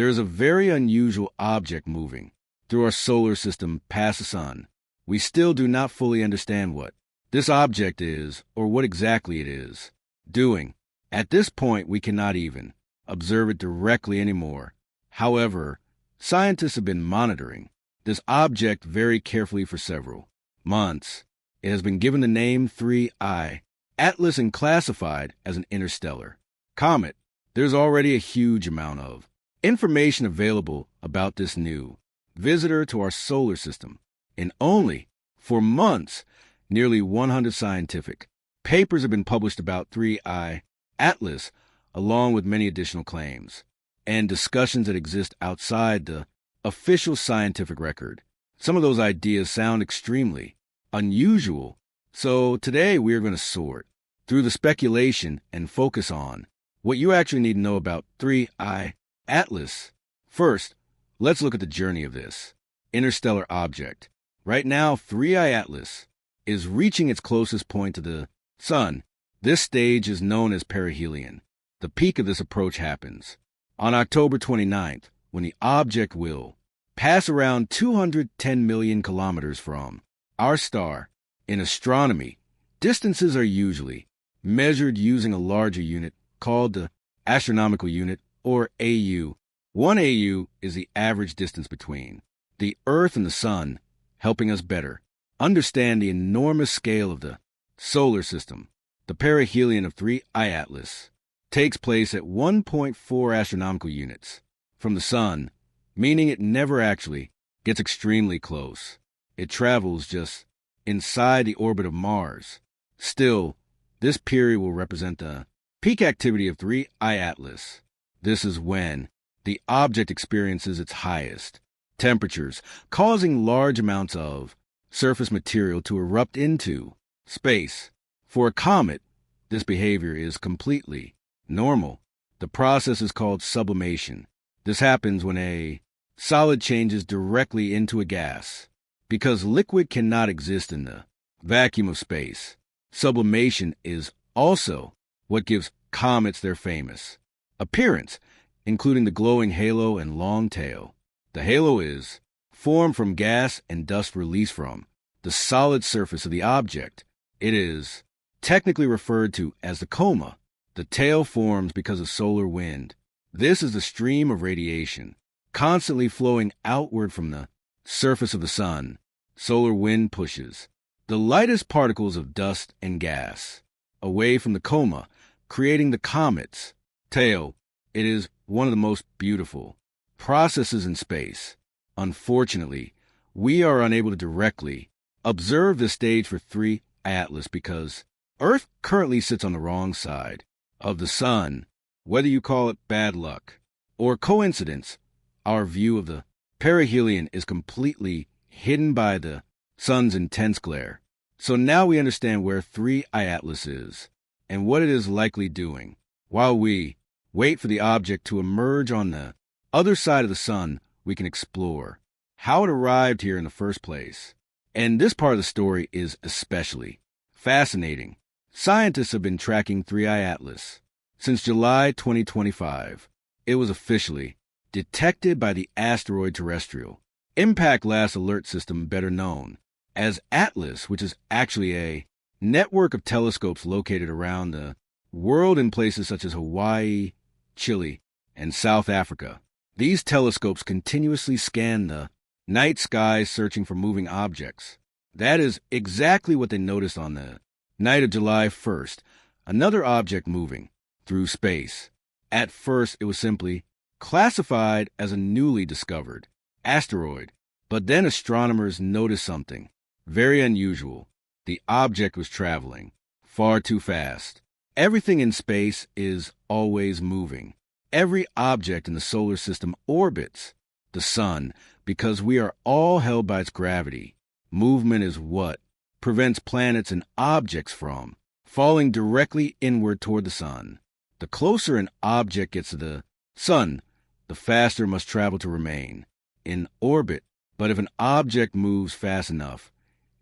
There is a very unusual object moving through our solar system past the sun. We still do not fully understand what this object is or what exactly it is doing. At this point, we cannot even observe it directly anymore. However, scientists have been monitoring this object very carefully for several months. It has been given the name 3I Atlas and classified as an interstellar comet. There's already a huge amount of information available about this new visitor to our solar system. And only for months, nearly 100 scientific papers have been published about 3I Atlas, along with many additional claims and discussions that exist outside the official scientific record. Some of those ideas sound extremely unusual, so today we are going to sort through the speculation and focus on what you actually need to know about 3I Atlas. First, let's look at the journey of this interstellar object. Right now, 3I Atlas is reaching its closest point to the sun. This stage is known as perihelion. The peak of this approach happens on October 29th, when the object will pass around 210 million kilometers from our star. In astronomy, distances are usually measured using a larger unit called the astronomical unit, or AU. 1 AU is the average distance between the Earth and the sun, helping us better understand the enormous scale of the solar system. The perihelion of 3I Atlas takes place at 1.4 astronomical units from the sun, meaning it never actually gets extremely close. It travels just inside the orbit of Mars. Still, this period will represent the peak activity of 3I Atlas. This is when the object experiences its highest temperatures, causing large amounts of surface material to erupt into space. For a comet, this behavior is completely normal. The process is called sublimation. This happens when a solid changes directly into a gas. Because liquid cannot exist in the vacuum of space, sublimation is also what gives comets their famous appearance, including the glowing halo and long tail. The halo is formed from gas and dust released from the solid surface of the object. It is technically referred to as the coma. The tail forms because of solar wind. This is the stream of radiation constantly flowing outward from the surface of the sun. Solar wind pushes the lightest particles of dust and gas away from the coma, creating the comet's tail. It is one of the most beautiful processes in space. Unfortunately, we are unable to directly observe this stage for 3I Atlas because Earth currently sits on the wrong side of the sun. Whether you call it bad luck or coincidence, our view of the perihelion is completely hidden by the sun's intense glare. So now we understand where 3I Atlas is and what it is likely doing. While we wait for the object to emerge on the other side of the sun, we can explore how it arrived here in the first place. And this part of the story is especially fascinating. Scientists have been tracking 3I Atlas since July 2025. It was officially detected by the Asteroid Terrestrial Impact Last Alert System, better known as ATLAS, which is actually a network of telescopes located around the world in places such as Hawaii, Chile, and South Africa. These telescopes continuously scan the night sky searching for moving objects. That is exactly what they noticed on the night of July 1st, another object moving through space. At first, it was simply classified as a newly discovered asteroid, but then astronomers noticed something very unusual. The object was traveling far too fast. Everything in space is always moving. Every object in the solar system orbits the sun because we are all held by its gravity. Movement is what prevents planets and objects from falling directly inward toward the sun. The closer an object gets to the sun, the faster it must travel to remain in orbit. But if an object moves fast enough,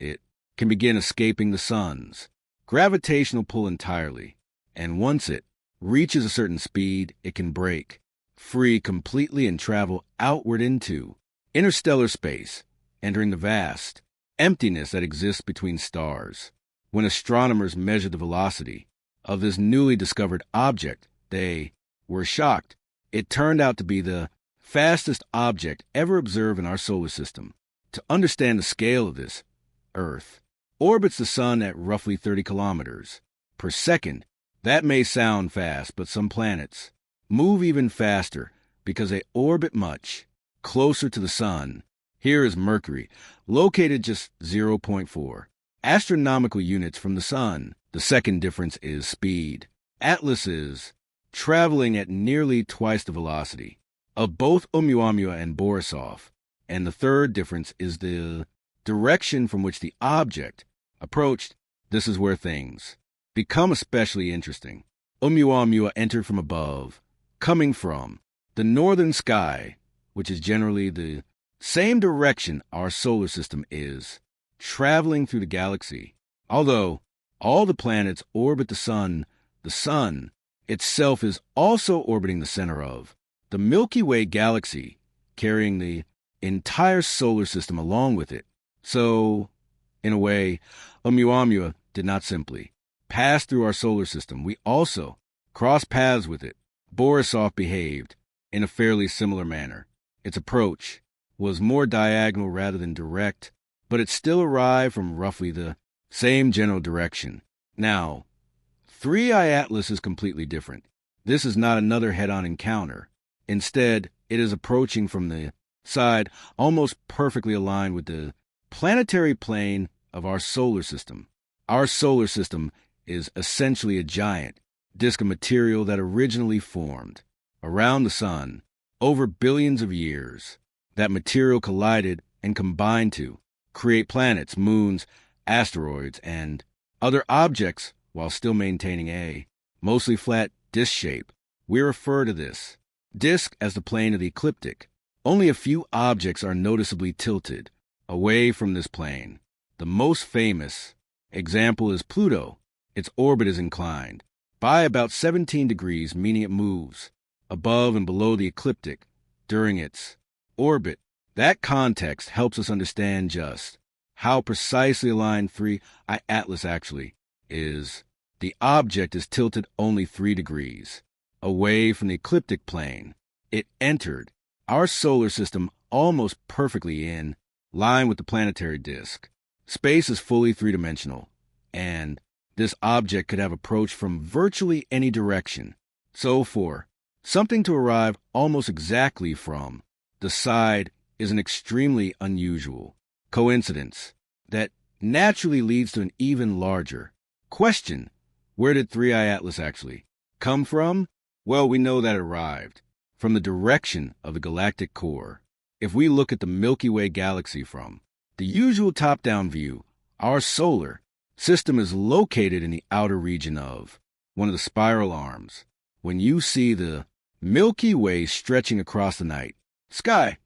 it can begin escaping the sun's gravitational pull entirely. And once it reaches a certain speed, it can break free completely and travel outward into interstellar space, entering the vast emptiness that exists between stars. When astronomers measured the velocity of this newly discovered object, they were shocked. It turned out to be the fastest object ever observed in our solar system. To understand the scale of this, Earth orbits the Sun at roughly 30 kilometers per second. That may sound fast, but some planets move even faster because they orbit much closer to the Sun. Here is Mercury, located just 0.4 astronomical units from the Sun. The second difference is speed. Atlas is traveling at nearly twice the velocity of both Oumuamua and Borisov. And the third difference is the direction from which the object approached. This is where things become especially interesting. Oumuamua entered from above, coming from the northern sky, which is generally the same direction our solar system is, traveling through the galaxy. Although all the planets orbit the Sun itself is also orbiting the center of the Milky Way galaxy, carrying the entire solar system along with it. So, in a way, Oumuamua did not simply pass through our solar system. We also crossed paths with it. Borisov behaved in a fairly similar manner. Its approach was more diagonal rather than direct, but it still arrived from roughly the same general direction. Now, 3I Atlas is completely different. This is not another head-on encounter. Instead, it is approaching from the side, almost perfectly aligned with the planetary plane of our solar system. Our solar system is essentially a giant disk of material that originally formed around the Sun over billions of years. That material collided and combined to create planets, moons, asteroids, and other objects while still maintaining a mostly flat disk shape. We refer to this disk as the plane of the ecliptic. Only a few objects are noticeably tilted away from this plane. The most famous example is Pluto. Its orbit is inclined by about 17 degrees, meaning it moves above and below the ecliptic during its orbit. That context helps us understand just how precisely aligned 3I Atlas actually is. The object is tilted only 3 degrees away from the ecliptic plane. It entered our solar system almost perfectly in line with the planetary disk. Space is fully three-dimensional, and this object could have approached from virtually any direction. So for something to arrive almost exactly from the side is an extremely unusual coincidence that naturally leads to an even larger question. Where did 3I Atlas actually come from? Well, we know that it arrived from the direction of the galactic core. If we look at the Milky Way galaxy from the usual top-down view, our solar system is located in the outer region of one of the spiral arms. When you see the Milky Way stretching across the night sky,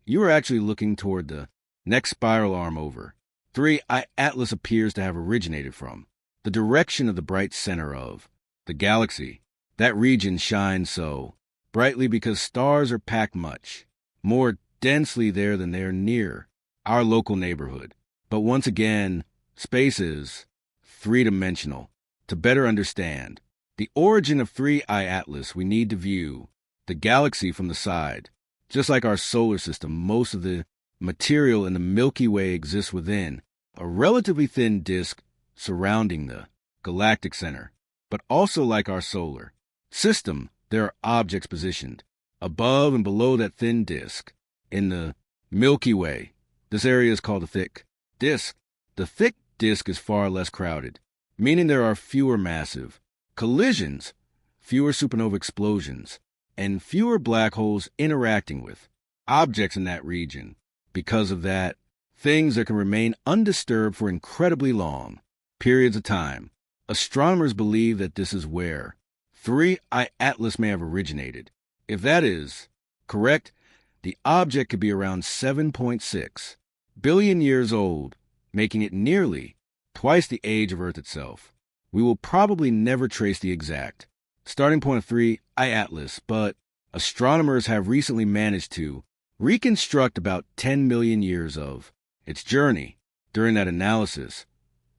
you are actually looking toward the next spiral arm over. 3I Atlas appears to have originated from the direction of the bright center of the galaxy. That region shines so brightly because stars are packed much more densely there than they are near our local neighborhood. But once again, space is three-dimensional. To better understand the origin of 3I Atlas, we need to view the galaxy from the side. Just like our solar system, most of the material in the Milky Way exists within a relatively thin disk surrounding the galactic center. But also like our solar system, there are objects positioned above and below that thin disk. In the Milky Way, this area is called a thick disk. The thick disk is far less crowded, meaning there are fewer massive collisions, fewer supernova explosions, and fewer black holes interacting with objects in that region. Because of that, things that can remain undisturbed for incredibly long periods of time. Astronomers believe that this is where 3I Atlas may have originated. If that is correct, the object could be around 7.6 billion years old, making it nearly twice the age of Earth itself. We will probably never trace the exact starting point of 3I Atlas, but Astronomers have recently managed to reconstruct about 10 million years of its journey. During that analysis,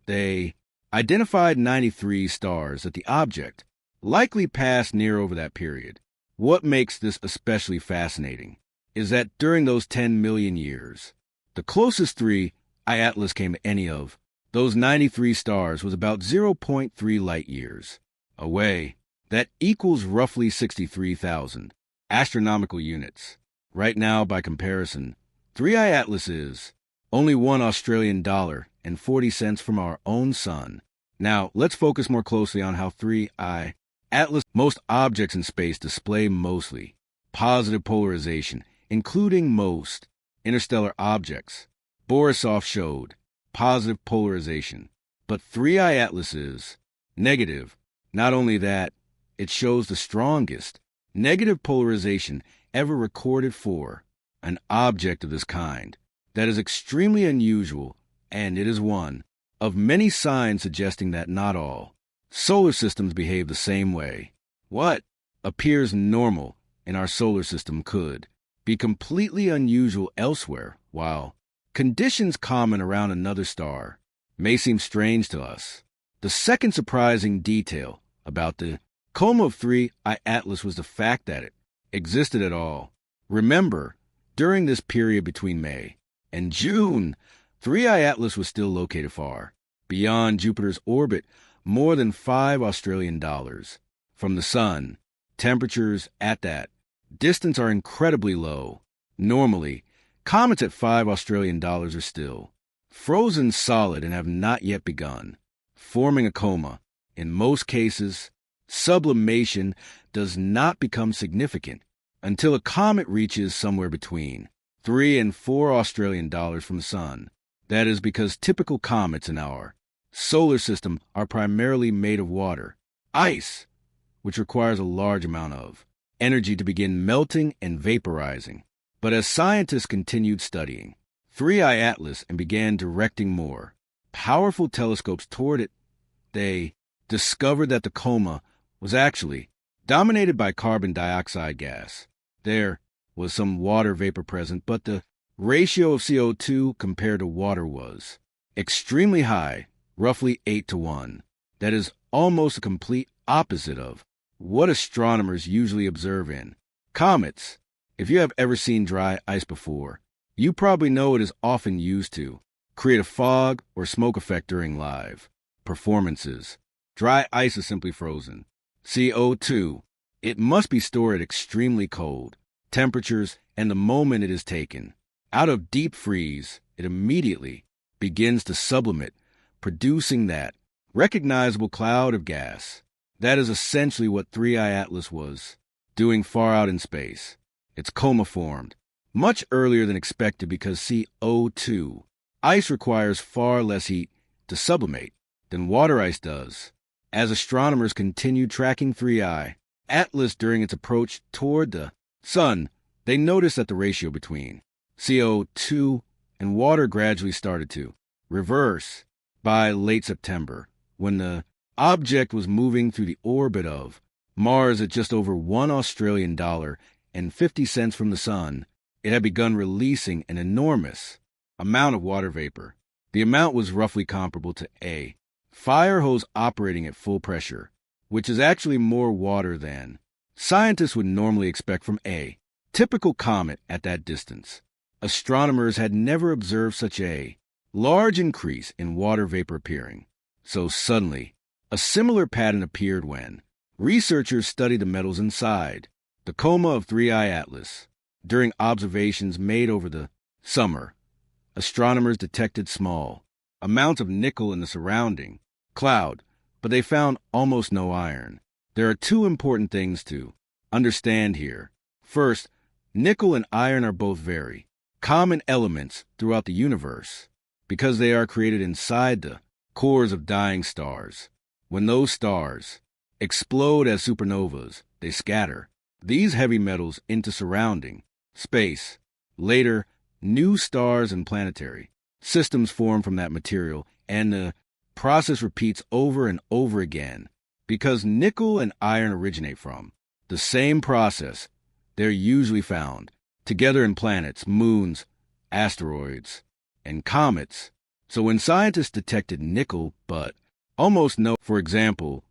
they identified 93 stars that the object likely passed near over that period. What makes this especially fascinating is that during those 10 million years, the closest 3I Atlas came to any of those 93 stars was about 0.3 light years away. That equals roughly 63,000 astronomical units. Right now, by comparison, 3I Atlas is only $1.40 from our own sun. Now, let's focus more closely on how 3I Atlas, most objects in space display mostly positive polarization, including most interstellar objects. Borisov showed positive polarization, but 3I Atlas is negative. Not only that, it shows the strongest negative polarization ever recorded for an object of this kind. That is extremely unusual, and it is one of many signs suggesting that not all solar systems behave the same way. What appears normal in our solar system could be completely unusual elsewhere, while conditions common around another star may seem strange to us. The second surprising detail about the Comet of 3I Atlas was the fact that it existed at all. Remember, during this period between May and June, 3I Atlas was still located far beyond Jupiter's orbit, more than $5 from the Sun. Temperatures at that distance are incredibly low. Normally, comets at $5 are still frozen solid and have not yet begun forming a coma. In most cases, sublimation does not become significant until a comet reaches somewhere between $3 and $4 from the Sun. That is because typical comets in our solar system are primarily made of water, ice, which requires a large amount of energy to begin melting and vaporizing. But as scientists continued studying 3I Atlas and began directing more powerful telescopes toward it, they discovered that the coma was actually dominated by carbon dioxide gas. There was some water vapor present, but the ratio of CO2 compared to water was extremely high, roughly 8-to-1. That is almost a complete opposite of what astronomers usually observe in comets. If you have ever seen dry ice before, you probably know it is often used to create a fog or smoke effect during live performances. Dry ice is simply frozen CO2. It must be stored at extremely cold temperatures, and the moment it is taken out of deep freeze, it immediately begins to sublimate, producing that recognizable cloud of gas. That is essentially what 3I Atlas was doing far out in space. Its coma formed much earlier than expected because CO2 ice requires far less heat to sublimate than water ice does. As astronomers continued tracking 3I Atlas during its approach toward the Sun, they noticed that the ratio between CO2 and water gradually started to reverse. By late September, when the object was moving through the orbit of Mars at just over $1.50 from the Sun, it had begun releasing an enormous amount of water vapor. The amount was roughly comparable to a fire hose operating at full pressure, which is actually more water than scientists would normally expect from a typical comet at that distance. Astronomers had never observed such a large increase in water vapor appearing. So suddenly, a similar pattern appeared when researchers studied the metals inside the coma of 3I Atlas. During observations made over the summer, astronomers detected small amounts of nickel in the surrounding cloud, but they found almost no iron. There are two important things to understand here. First, nickel and iron are both very common elements throughout the universe because they are created inside the cores of dying stars. When those stars explode as supernovas, they scatter these heavy metals into surrounding space. Later, new stars and planetary systems form from that material, and the process repeats over and over again because nickel and iron originate from the same process. they're usually found together in planets, moons, asteroids, and comets. So when scientists detected nickel, but almost no, for example,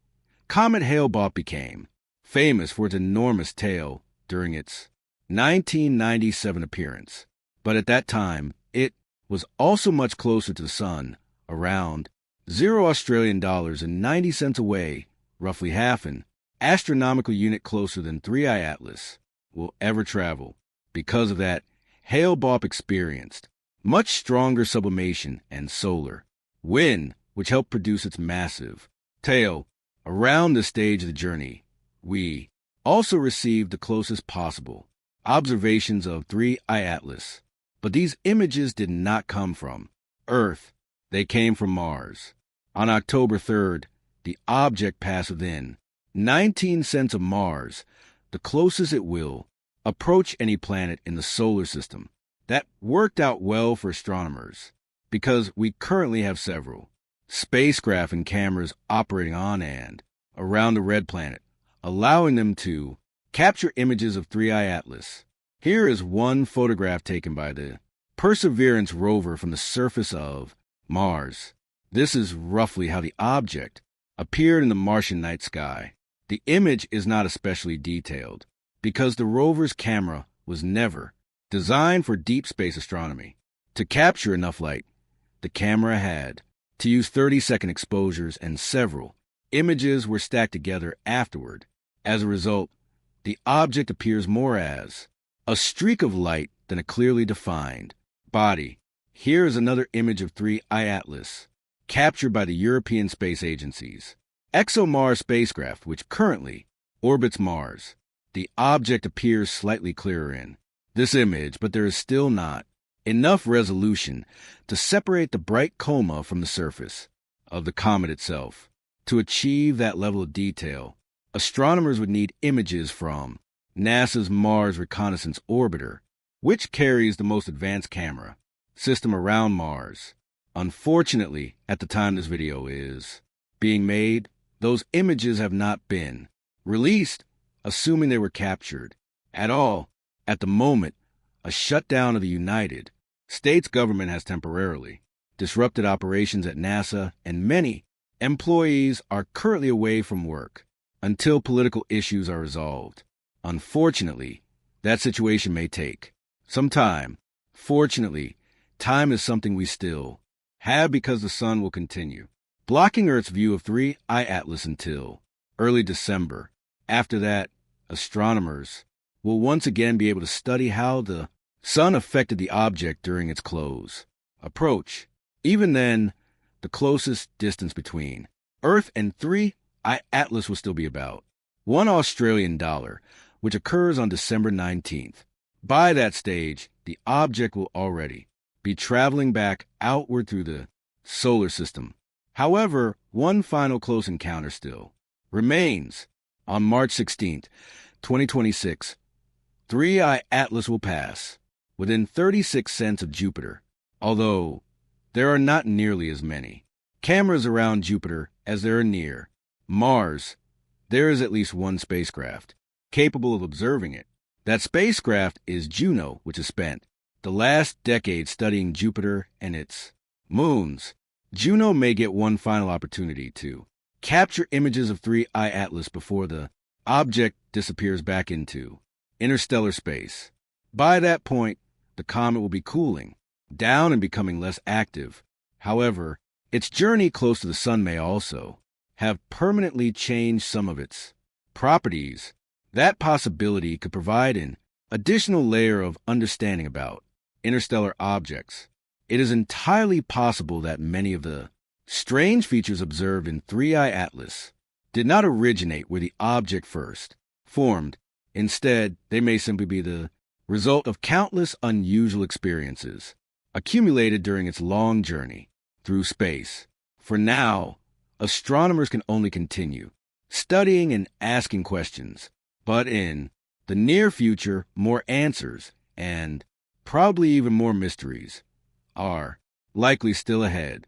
Comet Hale-Bopp became famous for its enormous tail during its 1997 appearance. But at that time, it was also much closer to the Sun, around 0 Australian dollars and 90 cents away, roughly half an astronomical unit closer than 3I Atlas will ever travel. Because of that, Hale-Bopp experienced much stronger sublimation and solar wind, which helped produce its massive tail. Around this stage of the journey, we also received the closest possible observations of 3I Atlas. But these images did not come from Earth. They came from Mars. On October 3rd, the object passed within 19 cents of Mars, the closest it will approach any planet in the solar system. That worked out well for astronomers, because we currently have several spacecraft and cameras operating on and around the red planet, allowing them to capture images of 3I Atlas. Here is one photograph taken by the Perseverance rover from the surface of Mars. This is roughly how the object appeared in the Martian night sky. The image is not especially detailed, because the rover's camera was never designed for deep space astronomy. To capture enough light, the camera had to use 30-second exposures, and several images were stacked together afterward. As a result, the object appears more as a streak of light than a clearly defined body. Here is another image of 3I Atlas, captured by the European Space Agency's ExoMars spacecraft, which currently orbits Mars. The object appears slightly clearer in this image, but there is still not enough resolution to separate the bright coma from the surface of the comet itself. To achieve that level of detail, astronomers would need images from NASA's Mars Reconnaissance Orbiter, which carries the most advanced camera system around Mars. Unfortunately, at the time this video is being made, those images have not been released, assuming they were captured at all. At the moment, a shutdown of the United States government has temporarily disrupted operations at NASA, and many employees are currently away from work until political issues are resolved. Unfortunately, that situation may take some time. Fortunately, time is something we still have, because the sun will continue blocking Earth's view of 3I Atlas until early December. After that, astronomers will once again be able to study how the sun affected the object during its close approach. Even then, the closest distance between Earth and 3I Atlas will still be about 1 Australian dollar, which occurs on December 19th. By that stage, the object will already be traveling back outward through the solar system. However, one final close encounter still remains. On March 16th, 2026, 3I Atlas will pass within 36 cents of Jupiter, although there are not nearly as many cameras around Jupiter as there are near Mars. There is at least one spacecraft capable of observing it. That spacecraft is Juno, which has spent the last decade studying Jupiter and its moons. Juno may get one final opportunity to capture images of 3I Atlas before the object disappears back into interstellar space. By that point, the comet will be cooling down and becoming less active. However, its journey close to the sun may also have permanently changed some of its properties. That possibility could provide an additional layer of understanding about interstellar objects. It is entirely possible that many of the strange features observed in 3I Atlas did not originate where the object first formed. Instead, they may simply be the result of countless unusual experiences accumulated during its long journey through space. For now, astronomers can only continue studying and asking questions, but in the near future, more answers and probably even more mysteries are likely still ahead.